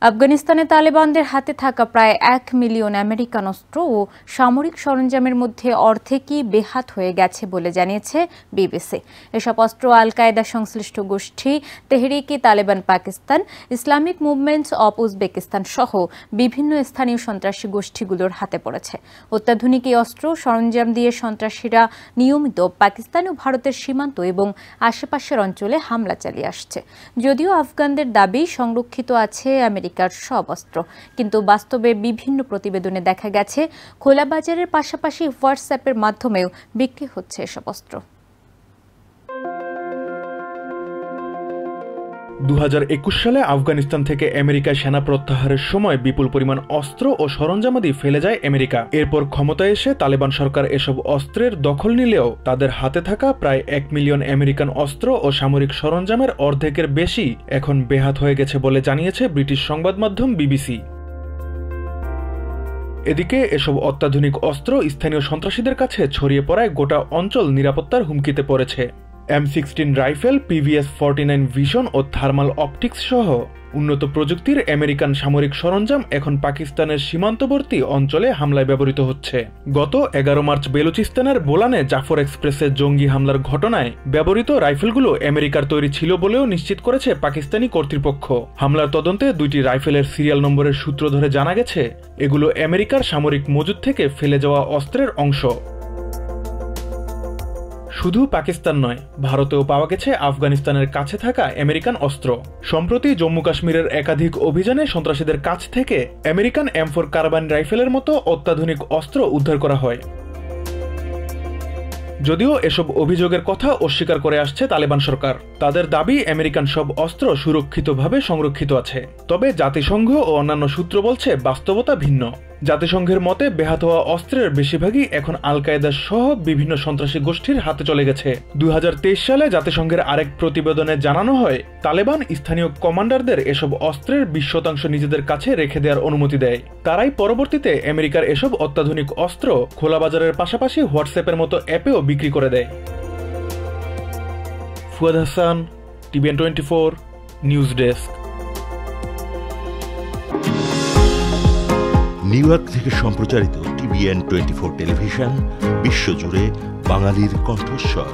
আফগানিস্তানে তালেবানদের হাতে থাকা প্রায় 1 মিলিয়ন আমেরিকান অস্ত্র ও সামরিক সরঞ্জামের মধ্যে অর্ধেকই বেহাত হয়ে গেছে বলে জানিয়েছে বিবিসি। এসব অস্ত্র আল কায়েদা সংশ্লিষ্ট গোষ্ঠী Tehrik-e Taliban Pakistan, Islamic movements of Uzbekistan সহ বিভিন্ন স্থানীয় সন্ত্রাসী গোষ্ঠীগুলোর হাতে পড়েছে। অত্যাধুনিক এই অস্ত্র সরঞ্জাম দিয়ে সন্ত্রাসীরা নিয়মিত পাকিস্তান ও ভারতের সীমান্ত এবং আশেপাশের অঞ্চলে হামলা চালিয়ে আসছে। যদিও আফগানদের দাবি সংরক্ষিত আছে আমেরিকার সব অস্ত্র, কিন্তু বাস্তবে বিভিন্ন প্রতিবেদনে দেখা গেছে খোলা বাজারের পাশাপাশি হোয়াটসঅ্যাপের মাধ্যমেও বিক্রি হচ্ছে এসব অস্ত্র। 2021 সালে আফগানিস্তান থেকে আমেরিকায় সেনা প্রত্যাহারের সময় বিপুল পরিমাণ অস্ত্র ও সরঞ্জামাদি ফেলে যায় আমেরিকা। এরপর ক্ষমতায় এসে তালেবান সরকার এসব অস্ত্রের দখল নিলেও তাদের হাতে থাকা প্রায় 1 মিলিয়ন আমেরিকান অস্ত্র ও সামরিক সরঞ্জামের অর্ধেকের বেশি এখন বেহাত হয়ে গেছে বলে জানিয়েছে ব্রিটিশ সংবাদ মাধ্যম বিবিসি। এদিকে এসব অত্যাধুনিক অস্ত্র স্থানীয় সন্ত্রাসীদের কাছে ছড়িয়ে পড়ায় গোটা অঞ্চল নিরাপত্তার হুমকিতে পড়েছে। M16 রাইফেল, PVS-49 ভিশন ও থার্মাল অপটিক্স সহ উন্নত প্রযুক্তির আমেরিকান সামরিক সরঞ্জাম এখন পাকিস্তানের সীমান্তবর্তী অঞ্চলে হামলায় ব্যবহৃত হচ্ছে। গত 11 মার্চ বেলুচিস্তানের বোলানে জাফর এক্সপ্রেসে জঙ্গি হামলার ঘটনায় ব্যবহৃত রাইফেলগুলো আমেরিকার তৈরি ছিল বলেও নিশ্চিত করেছে পাকিস্তানি কর্তৃপক্ষ। হামলার তদন্তে 2টি রাইফেলের সিরিয়াল নম্বরের সূত্র ধরে জানা গেছে এগুলো আমেরিকার সামরিক মজুদ থেকে ফেলে যাওয়া অস্ত্রের অংশ। শুধু পাকিস্তান নয়, ভারতেও পাওয়া গেছে আফগানিস্তানের কাছে থাকা আমেরিকান অস্ত্র। সম্প্রতি জম্মু কাশ্মীরের একাধিক অভিযানে সন্ত্রাসীদের কাছ থেকে আমেরিকান M4 কার্বাইন রাইফেলের মতো অত্যাধুনিক অস্ত্র উদ্ধার করা হয়। যদিও এসব অভিযোগের কথা অস্বীকার করে আসছে তালেবান সরকার। তাদের দাবি আমেরিকান সব অস্ত্র সুরক্ষিতভাবে সংরক্ষিত আছে। তবে জাতিসংঘ ও অন্যান্য সূত্র বলছে বাস্তবতা ভিন্ন। জাতিসংঘের মতে বেহাত হওয়া অস্ত্রের বেশিরভাগই এখন আল কায়েদা সহ বিভিন্ন সন্ত্রাসী গোষ্ঠীর হাতে চলে গেছে। 2023 সালে জাতিসংঘের আরেক প্রতিবেদনে জানানো হয় তালেবান স্থানীয় কমান্ডারদের এসব অস্ত্রের 20% নিজেদের কাছে রেখে দেওয়ার অনুমতি দেয়। তারাই পরবর্তীতে আমেরিকার এসব অত্যাধুনিক অস্ত্র খোলা বাজারের পাশাপাশি হোয়াটসঅ্যাপের মতো অ্যাপেও বিক্রি করে দেয়। Fuad Hasan, TVN 24 news desk. New York থেকে সম্প্রচারিত TVN 24 টেলিভিশন বিশ্বজুড়ে বাঙালির কণ্ঠস্বর।